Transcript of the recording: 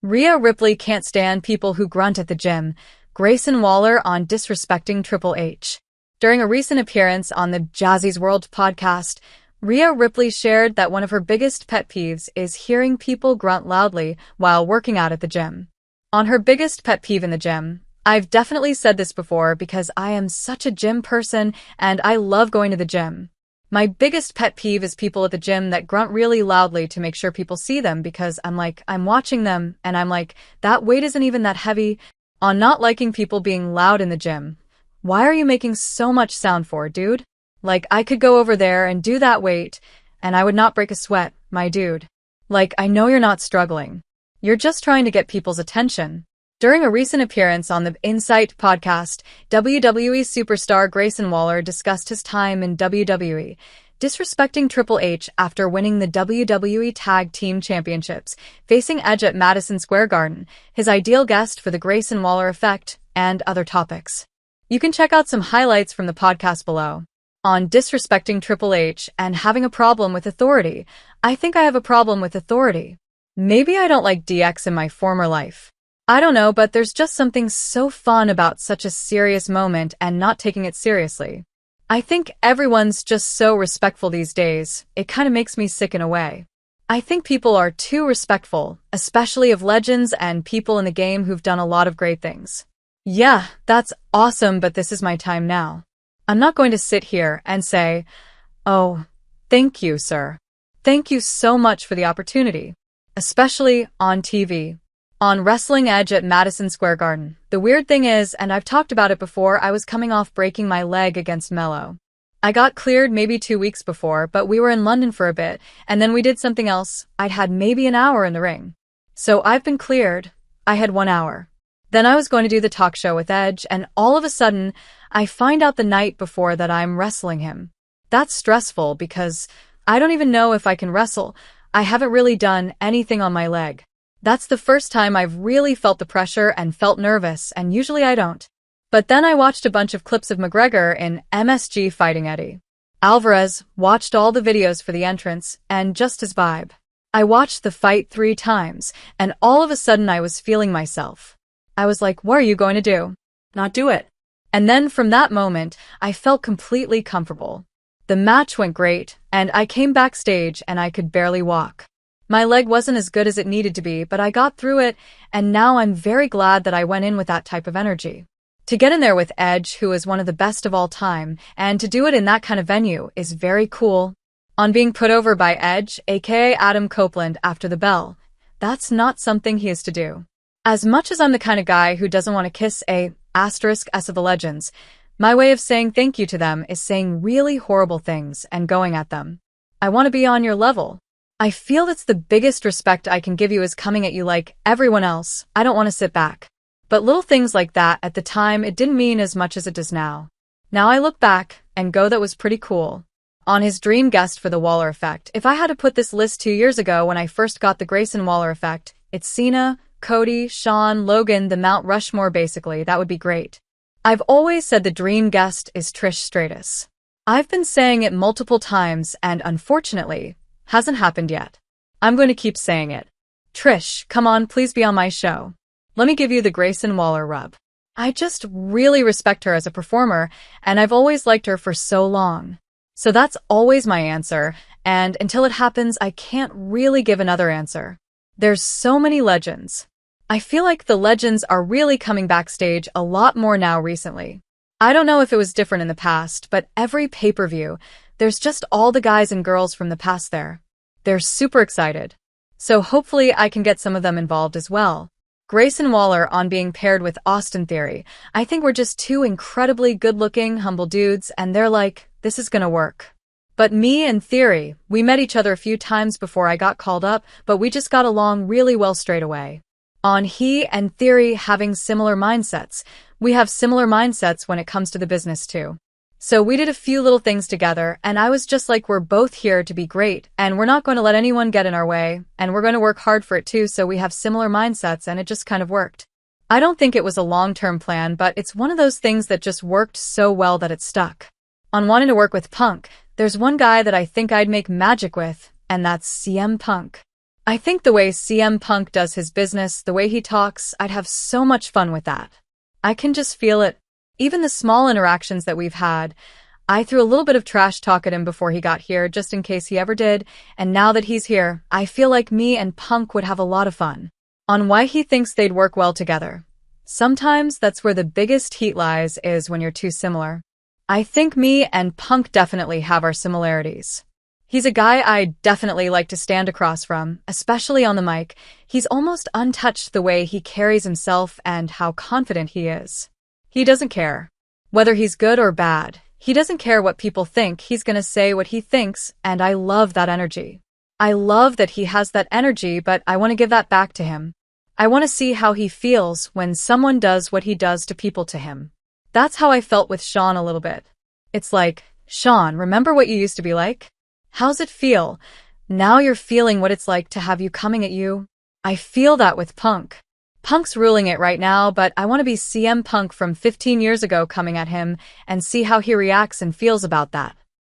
Rhea Ripley can't stand people who grunt at the gym. Grayson Waller on disrespecting Triple H. During a recent appearance on the Jazzy's World podcast, Rhea Ripley shared that one of her biggest pet peeves is hearing people grunt loudly while working out at the gym. On her biggest pet peeve in the gym, I've definitely said this before because I am such a gym person and I love going to the gym. My biggest pet peeve is people at the gym that grunt really loudly to make sure people see them because I'm watching them and I'm like, that weight isn't even that heavy. On not liking people being loud in the gym. Why are you making so much sound for, dude? Like, I could go over there and do that weight and I would not break a sweat, my dude. Like, I know you're not struggling. You're just trying to get people's attention. During a recent appearance on the Insight podcast, WWE superstar Grayson Waller discussed his time in WWE, disrespecting Triple H after winning the WWE Tag Team Championships, facing Edge at Madison Square Garden, his ideal guest for the Grayson Waller effect, and other topics. You can check out some highlights from the podcast below. On disrespecting Triple H and having a problem with authority. I think I have a problem with authority. Maybe I don't like DX in my former life. I don't know, but there's just something so fun about such a serious moment and not taking it seriously. I think everyone's just so respectful these days, it kind of makes me sick in a way. I think people are too respectful, especially of legends and people in the game who've done a lot of great things. Yeah, that's awesome, but this is my time now. I'm not going to sit here and say, oh, thank you, sir. Thank you so much for the opportunity. Especially on TV. On Wrestling Edge at Madison Square Garden. The weird thing is, and I've talked about it before, I was coming off breaking my leg against Mello. I got cleared maybe 2 weeks before, but we were in London for a bit, and then we did something else. I'd had maybe an hour in the ring. So I've been cleared. I had 1 hour. Then I was going to do the talk show with Edge, and all of a sudden, I find out the night before that I'm wrestling him. That's stressful because I don't even know if I can wrestle. I haven't really done anything on my leg. That's the first time I've really felt the pressure and felt nervous, and usually I don't. But then I watched a bunch of clips of McGregor in MSG fighting Eddie Alvarez, watched all the videos for the entrance, and just his vibe. I watched the fight 3 times, and all of a sudden I was feeling myself. I was like, what are you going to do? Not do it. And then from that moment, I felt completely comfortable. The match went great, and I came backstage and I could barely walk. My leg wasn't as good as it needed to be, but I got through it, and now I'm very glad that I went in with that type of energy. To get in there with Edge, who is one of the best of all time, and to do it in that kind of venue is very cool. On being put over by Edge, aka Adam Copeland, after the bell, that's not something he is to do. As much as I'm the kind of guy who doesn't want to kiss a *S of the legends, my way of saying thank you to them is saying really horrible things and going at them. I want to be on your level. I feel that's the biggest respect I can give you is coming at you like everyone else. I don't want to sit back. But little things like that at the time, it didn't mean as much as it does now. Now I look back and go, that was pretty cool. On his dream guest for the Waller effect, if I had to put this list 2 years ago when I first got the Grayson Waller effect, it's Cena, Cody, Shawn, Logan, the Mount Rushmore basically, that would be great. I've always said the dream guest is Trish Stratus. I've been saying it multiple times and unfortunately, hasn't happened yet. I'm going to keep saying it. Trish, come on, please be on my show. Let me give you the Grayson Waller rub. I just really respect her as a performer, and I've always liked her for so long. So that's always my answer, and until it happens, I can't really give another answer. There's so many legends. I feel like the legends are really coming backstage a lot more now recently. I don't know if it was different in the past, but every pay-per-view, there's just all the guys and girls from the past there. They're super excited. So hopefully I can get some of them involved as well. Grayson Waller on being paired with Austin Theory. I think we're just 2 incredibly good-looking, humble dudes, and they're like, this is gonna work. But me and Theory, we met each other a few times before I got called up, but we just got along really well straight away. On he and Theory having similar mindsets. We have similar mindsets when it comes to the business too. So we did a few little things together, and I was just like, we're both here to be great, and we're not going to let anyone get in our way, and we're going to work hard for it too, so we have similar mindsets, and it just kind of worked. I don't think it was a long-term plan, but it's one of those things that just worked so well that it stuck. On wanting to work with Punk, there's one guy that I think I'd make magic with, and that's CM Punk. I think the way CM Punk does his business, the way he talks, I'd have so much fun with that. I can just feel it. Even the small interactions that we've had. I threw a little bit of trash talk at him before he got here, just in case he ever did, and now that he's here, I feel like me and Punk would have a lot of fun. On why he thinks they'd work well together. Sometimes that's where the biggest heat lies, is when you're too similar. I think me and Punk definitely have our similarities. He's a guy I definitely like to stand across from, especially on the mic. He's almost untouched the way he carries himself and how confident he is. He doesn't care. Whether he's good or bad, he doesn't care what people think, he's gonna say what he thinks, and I love that energy. I love that he has that energy, but I want to give that back to him. I want to see how he feels when someone does what he does to people to him. That's how I felt with Sean a little bit. It's like, Sean, remember what you used to be like? How's it feel? Now you're feeling what it's like to have you coming at you. I feel that with Punk. Punk's ruling it right now, but I want to be CM Punk from 15 years ago coming at him and see how he reacts and feels about that.